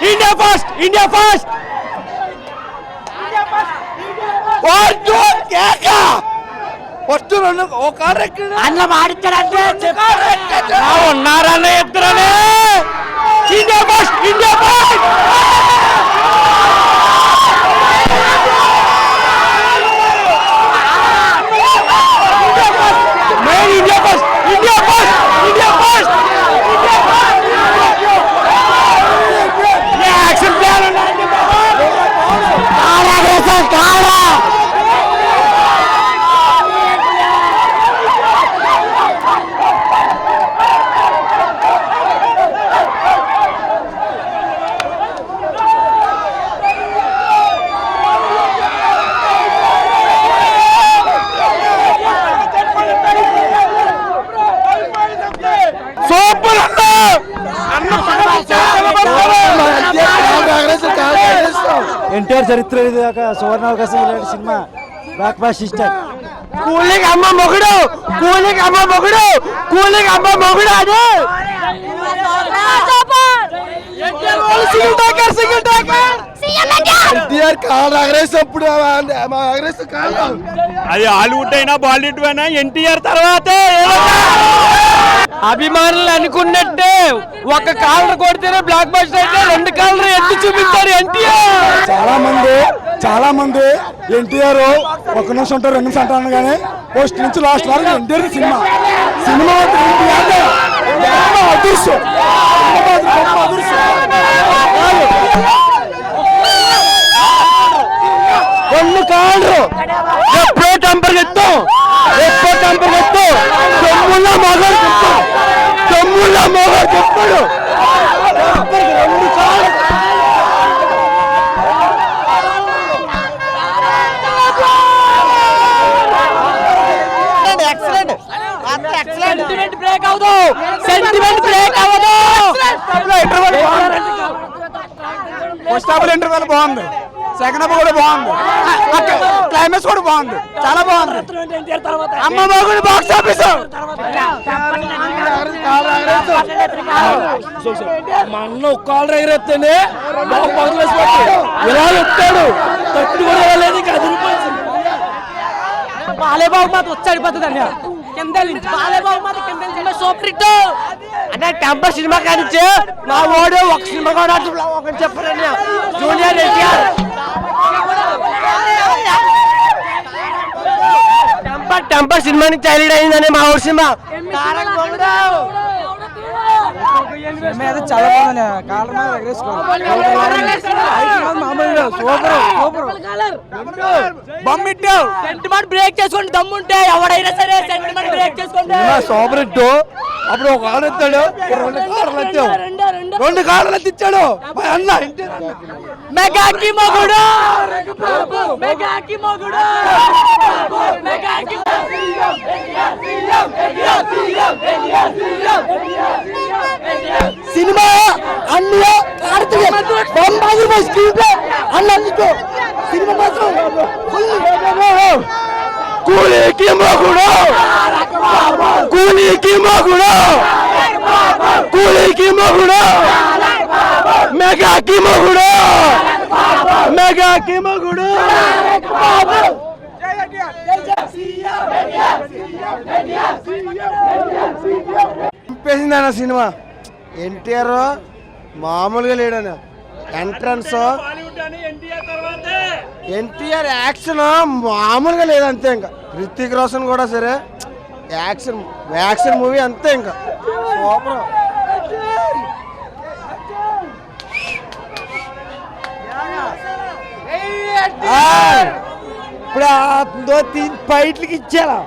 India first first రెండు ఒక అన్న మాడిచ్చాడంటే ఉన్నారన్న ఇద్దరనే ఇండియా ఫస్ట్ ఎన్టీఆర్ చరిత్ర సువర్ణావకాశం ఇలాంటి cinema block buster hit. Cooling అమ్మ మొగుడు అదే ఎన్టీఆర్ కాళ్ళు ఎగరేసినప్పుడు అది హాలీవుడ్ అయినా బాలీవుడ్ అయినా ఎన్టీఆర్ తర్వాతే అభిమానులు అనుకున్నట్టే ఒక కాలర్ కొడితేనే బ్లాక్ బస్టర్ అయితే రెండు కాలర్ ఎత్తి చూపిస్తారు ఎన్టీఆర్. చాలా మంది ఎన్టీఆర్ ఒక నిమిషం ఉంటారు 2 నిమిషం అంటారు కానీ ఫస్ట్ నుంచి లాస్ట్ వరకు ఎన్టీఆర్ సినిమా అదృశ్యం రెండు కాళ్ళు ఎప్పుడో టెంపర్ ఎత్తు తమ్ముళ్ళ మగాడు చెప్పాడు రెండు కాళ్ళు సెంటిమెంట్ బ్రేక్ అవ్వదు ఫస్ట్ హాఫ్ ఇంటర్వెల్ బాగుంది, సెకండ్ హాఫ్ కూడా బాగుంది, క్లైమాక్స్ కూడా బాగుంది, చాలా బాగుంది. అమ్మ మగుడు బాక్స్ ఆఫీస్ మా అన్న ఒక్క కాలర్ ఎగరేస్తేనే ఇలా చెప్తాడు తట్టు కూడా లేదు. బాలేబాబు మాత్రం వచ్చాడిపోతుంది అన్న కింద బాలేబాబు మాత్రం కింద సూపర్ హిట్ అంటే టెంపర్ సినిమా కానిచ్చే నా ఓడు ఒక సినిమా కూడా ఒకటి చెప్పారన్న జూనియర్ ఎన్టీఆర్ టెంపర్ సినిమా నుంచి హైలైట్ అయిందని మా ఊరు సినిమా చాలా బాగుంది. సెంటిమెంట్ బ్రేక్ చేసుకోండి దమ్ముంటే ఎవడైనా సరే సెంటిమెంట్ బ్రేక్ చేసుకోండి. Super hit. అప్పుడు ఒక కాలర్ ఎత్తాడు, రెండు కాలర్లు ఎత్తిచ్చాడు అన్న. మెగాకి మొగుడు సినిమా అన్ని అన్నితో సినిమా మాత్రం కూలీకి మొగుడు మెగాకి మొగుడు చంపేసిందన్న సినిమా. ఎన్టీఆర్ మామూలుగా లేడన్న ఎంట్రన్స్, ఎన్టీఆర్ యాక్షన్ మామూలుగా లేదు అంతే. ఇంకా రితిక్ రోషన్ కూడా సరే యాక్షన్ మూవీ అంతే. ఇంకా సూపర్. ఇప్పుడు ఫైట్లకి ఇచ్చారా